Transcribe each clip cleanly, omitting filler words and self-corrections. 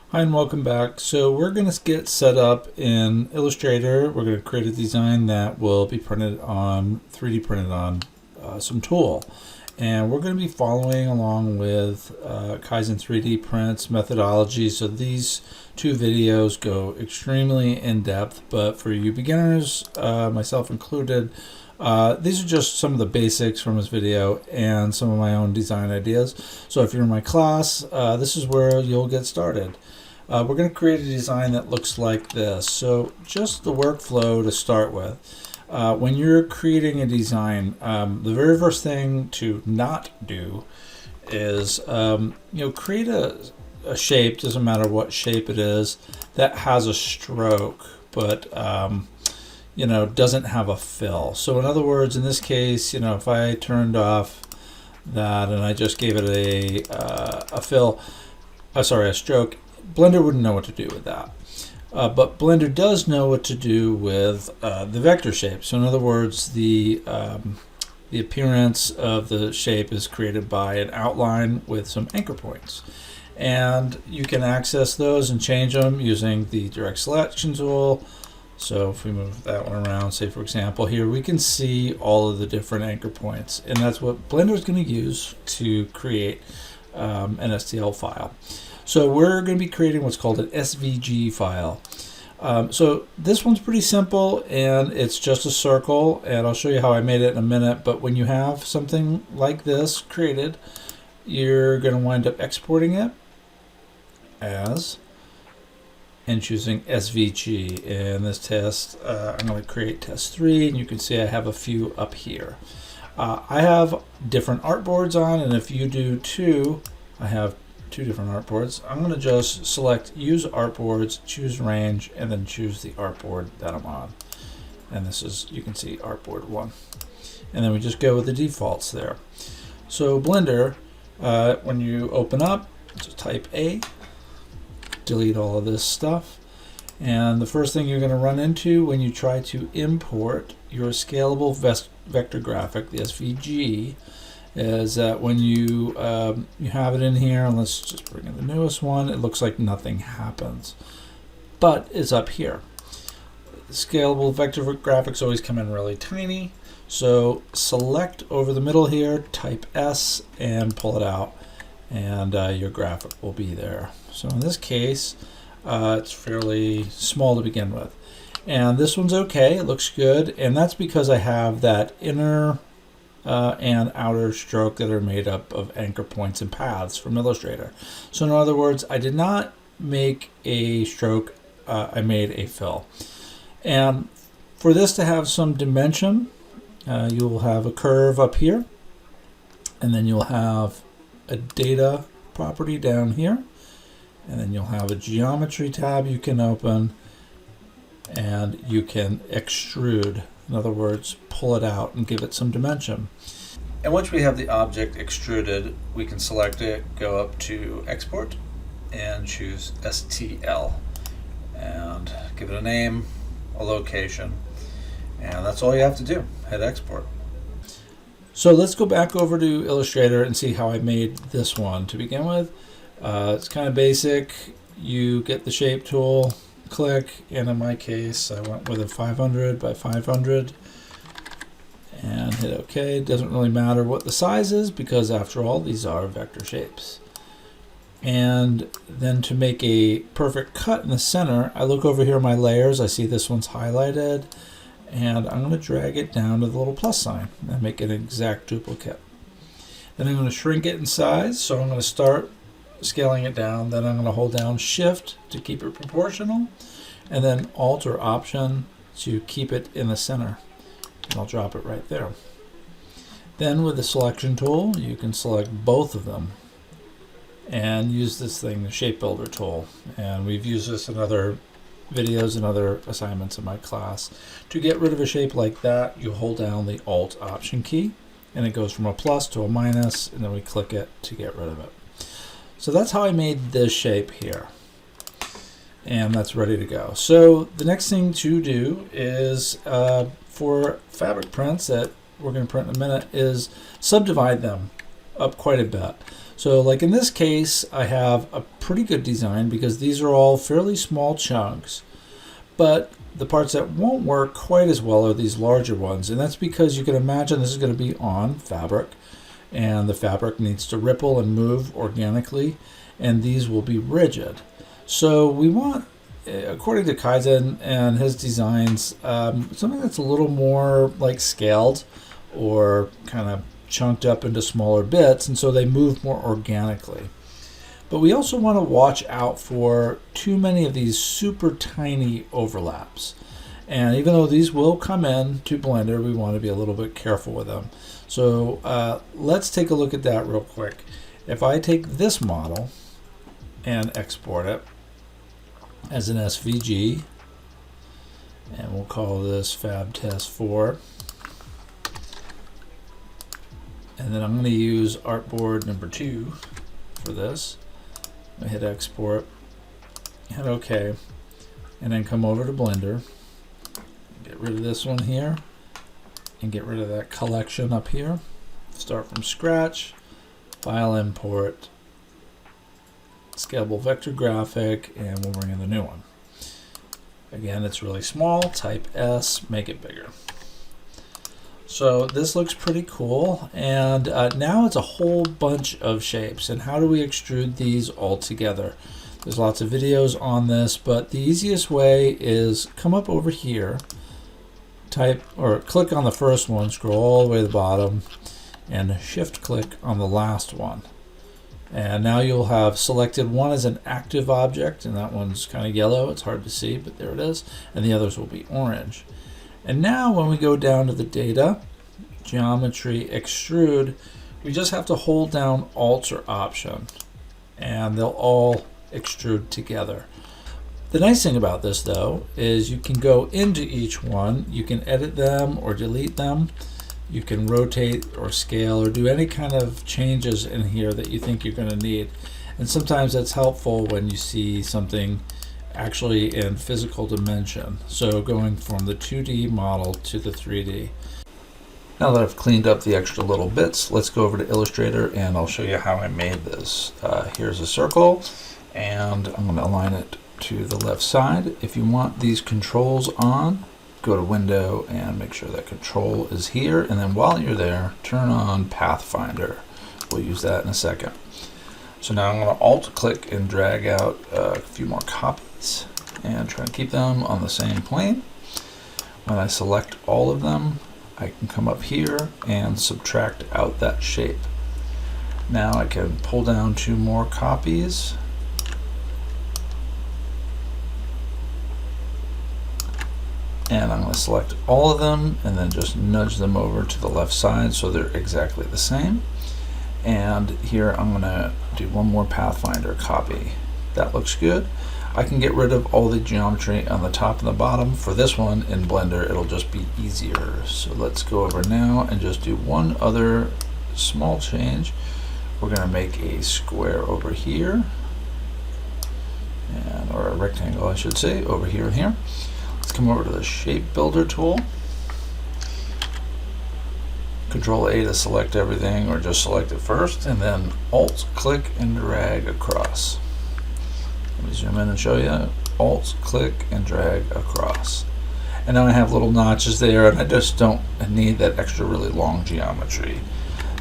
Hi and welcome back. So we're going to get set up in Illustrator. We're going to create a design that will be printed on 3D printed on some tool. And we're going to be following along with Kaizen 3D prints methodology. So these two videos go extremely in depth, but for you beginners, myself included, these are just some of the basics from this video and some of my own design ideas. So if you're in my class, this is where you'll get started. We're going to create a design that looks like this. So just the workflow to start with. When you're creating a design, the very first thing to not do is create a shape, doesn't matter what shape it is, that has a stroke, but doesn't have a fill. So in other words, in this case, if I turned off that and I just gave it a fill, a stroke, Blender wouldn't know what to do with that. But Blender does know what to do with the vector shape. So in other words, the appearance of the shape is created by an outline with some anchor points. And you can access those and change them using the direct selection tool. So if we move that one around, say for example here, we can see all of the different anchor points. And that's what Blender is going to use to create an STL file. So we're going to be creating what's called an SVG file. So this one's pretty simple, and it's just a circle, and I'll show you how I made it in a minute. But when you have something like this created, you're going to wind up exporting it as and choosing SVG. In this test, I'm going to create test 3, and you can see I have a few up here. I have different artboards on, and if you do too, I have two different artboards. I'm going to just select use artboards, choose range, and then choose the artboard that I'm on. And this is, you can see artboard 1. And then we just go with the defaults there. So Blender, when you open up, just type A, delete all of this stuff. And the first thing you're going to run into when you try to import your scalable vector graphic, the SVG, is that when you have it in here, and let's just bring in the newest one, it looks like nothing happens. But it's up here. Scalable vector graphics always come in really tiny. So select over the middle here, type S, and pull it out, and your graphic will be there. So in this case, it's fairly small to begin with. And this one's okay, it looks good, and that's because I have that inner and outer stroke that are made up of anchor points and paths from Illustrator. So in other words, I did not make a stroke, I made a fill. And for this to have some dimension, you'll have a curve up here, and then you'll have a data property down here, and then you'll have a geometry tab you can open, and you can extrude. In other words, pull it out and give it some dimension. And once we have the object extruded, we can select it, go up to export, and choose STL. And give it a name, a location. And that's all you have to do, hit export. So let's go back over to Illustrator and see how I made this one. To begin with, it's kind of basic. You get the shape tool, click, and in my case I went with a 500 by 500 and hit OK. It doesn't really matter what the size is because after all these are vector shapes. And then to make a perfect cut in the center, I look over here at my layers, I see this one's highlighted, and I'm going to drag it down to the little plus sign and make an exact duplicate. Then I'm going to shrink it in size, so I'm going to start scaling it down, then I'm going to hold down Shift to keep it proportional, and then Alt or Option to keep it in the center. And I'll drop it right there. Then with the selection tool, you can select both of them and use this thing, the Shape Builder tool. And we've used this in other videos and other assignments in my class. To get rid of a shape like that, you hold down the Alt Option key, and it goes from a plus to a minus, and then we click it to get rid of it. So that's how I made this shape here. And that's ready to go. So the next thing to do is, for fabric prints that we're going to print in a minute, is subdivide them up quite a bit. So like in this case, I have a pretty good design because these are all fairly small chunks, but the parts that won't work quite as well are these larger ones, and that's because you can imagine this is going to be on fabric, and the fabric needs to ripple and move organically, and these will be rigid. So we want, according to Kaizen and his designs, something that's a little more like scaled or kind of chunked up into smaller bits, and so they move more organically. But we also want to watch out for too many of these super tiny overlaps. And even though these will come in to Blender, we want to be a little bit careful with them. So let's take a look at that real quick. If I take this model and export it as an SVG, and we'll call this Fab Test 4. And then I'm going to use artboard number 2 for this. I hit export, hit OK, and then come over to Blender, get rid of this one here, and get rid of that collection up here. Start from scratch, file import, scalable vector graphic, and we'll bring in the new one. Again, it's really small, type S, make it bigger. So this looks pretty cool, and now it's a whole bunch of shapes. And how do we extrude these all together? There's lots of videos on this, but the easiest way is come up over here, type or click on the first one, scroll all the way to the bottom, and shift click on the last one. And now you'll have selected one as an active object, and that one's kind of yellow, it's hard to see, but there it is, and the others will be orange. And now when we go down to the data, geometry, extrude, we just have to hold down Alt or Option, and they'll all extrude together. The nice thing about this though is you can go into each one, you can edit them or delete them, you can rotate or scale or do any kind of changes in here that you think you're going to need. And sometimes that's helpful when you see something actually in physical dimension. So going from the 2D model to the 3D. Now that I've cleaned up the extra little bits, let's go over to Illustrator and I'll show you how I made this. Here's a circle, and I'm going to align it to the left side. If you want these controls on, go to Window and make sure that control is here, and then while you're there, turn on Pathfinder. We'll use that in a second. So now I'm going to Alt click and drag out a few more copies and try to keep them on the same plane. When I select all of them, I can come up here and subtract out that shape. Now I can pull down 2 more copies. And I'm going to select all of them and then just nudge them over to the left side so they're exactly the same. And here I'm going to do one more Pathfinder copy. That looks good. I can get rid of all the geometry on the top and the bottom. For this one in Blender, it'll just be easier. So let's go over now and just do one other small change. We're going to make a square over here, or a rectangle I should say, over here and here. Let's come over to the Shape Builder tool. Control A to select everything, or just select it first, and then Alt click and drag across. Let me zoom in and show you. Alt click and drag across. And now I have little notches there, and I just don't need that extra really long geometry.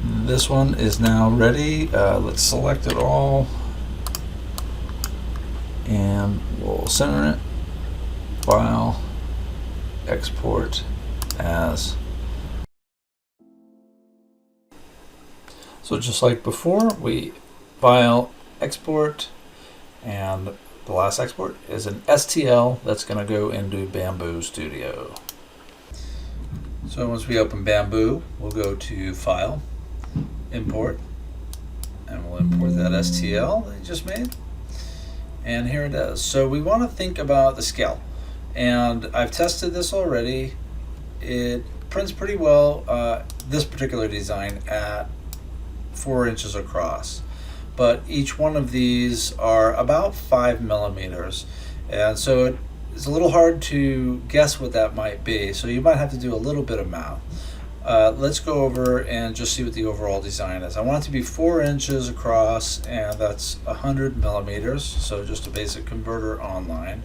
This one is now ready. Let's select it all, and we'll center it. File, export as. So just like before, we file, export, and the last export is an STL that's going to go into Bamboo Studio. So once we open Bamboo, we'll go to File, Import, and we'll import that STL that you just made. And here it is. So we want to think about the scale. And I've tested this already. It prints pretty well, this particular design, at 4 inches across, but each one of these are about 5 millimeters, and so it's a little hard to guess what that might be, so you might have to do a little bit of math. Let's go over and just see what the overall design is. I want it to be 4 inches across, and that's 100 millimeters, so just a basic converter online.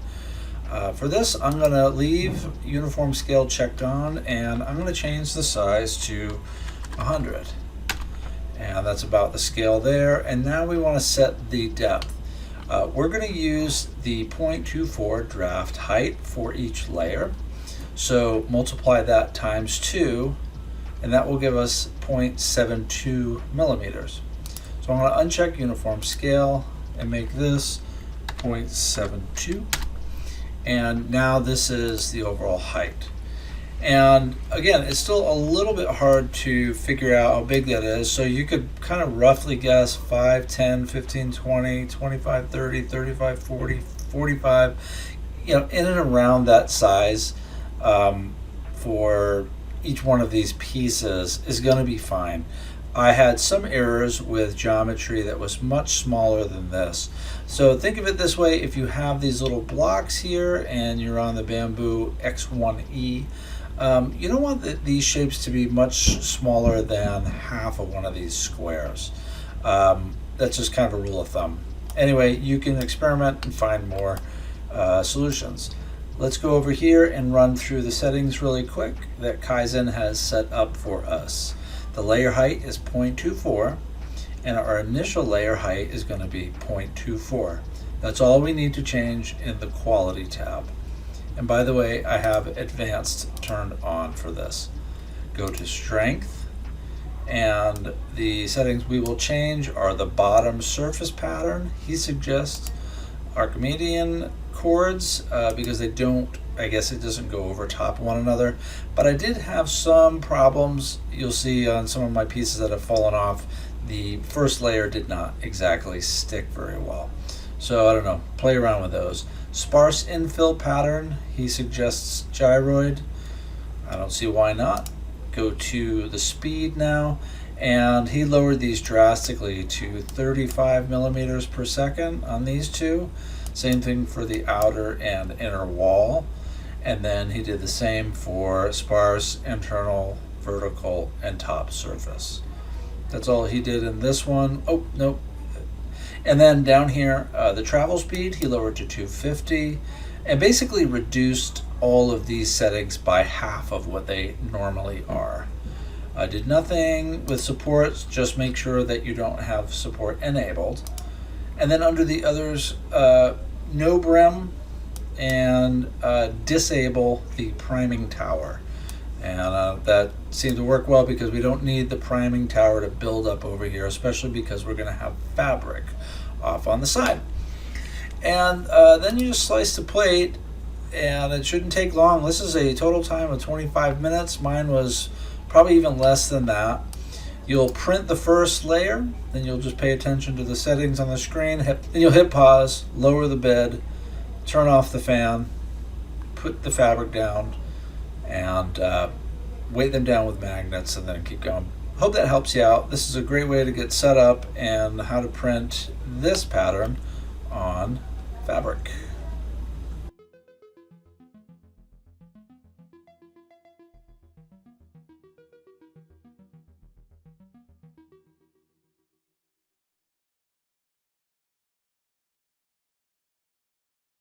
For this, I'm going to leave uniform scale checked on, and I'm going to change the size to 100. And that's about the scale there. And now we want to set the depth. We're going to use the 0.24 draft height for each layer. So multiply that times 2, and that will give us 0.72 millimeters. So I'm going to uncheck uniform scale and make this 0.72. And now this is the overall height. And again, it's still a little bit hard to figure out how big that is. So you could kind of roughly guess 5, 10, 15, 20, 25, 30, 35, 40, 45, in and around that size for each one of these pieces is going to be fine. I had some errors with geometry that was much smaller than this. So think of it this way: if you have these little blocks here and you're on the Bamboo X1E, you don't want these shapes to be much smaller than half of one of these squares. That's just kind of a rule of thumb. Anyway, you can experiment and find more solutions. Let's go over here and run through the settings really quick that Kaizen has set up for us. The layer height is 0.24, and our initial layer height is going to be 0.24. That's all we need to change in the quality tab. And by the way, I have advanced turned on for this. Go to strength, and the settings we will change are the bottom surface pattern. He suggests Archimedean chords because they don't, I guess it doesn't go over top one another. But I did have some problems. You'll see on some of my pieces that have fallen off, the first layer did not exactly stick very well. So I don't know, play around with those. Sparse infill pattern, he suggests gyroid. I don't see why not. Go to the speed now, and he lowered these drastically to 35 millimeters per second on these two. Same thing for the outer and inner wall. And then he did the same for sparse, internal, vertical, and top surface. That's all he did in this one. Oh, nope. And then down here, the travel speed, he lowered to 250 and basically reduced all of these settings by half of what they normally are. I did nothing with supports, just make sure that you don't have support enabled. And then under the others, no brim, and disable the priming tower. And that seemed to work well because we don't need the priming tower to build up over here, especially because we're going to have fabric off on the side. And then you just slice the plate, and it shouldn't take long. This is a total time of 25 minutes. Mine was probably even less than that. You'll print the first layer, then you'll just pay attention to the settings on the screen. Then you'll hit pause, lower the bed, turn off the fan, put the fabric down, and weight them down with magnets, and then keep going. Hope that helps you out. This is a great way to get set up and how to print this pattern on fabric.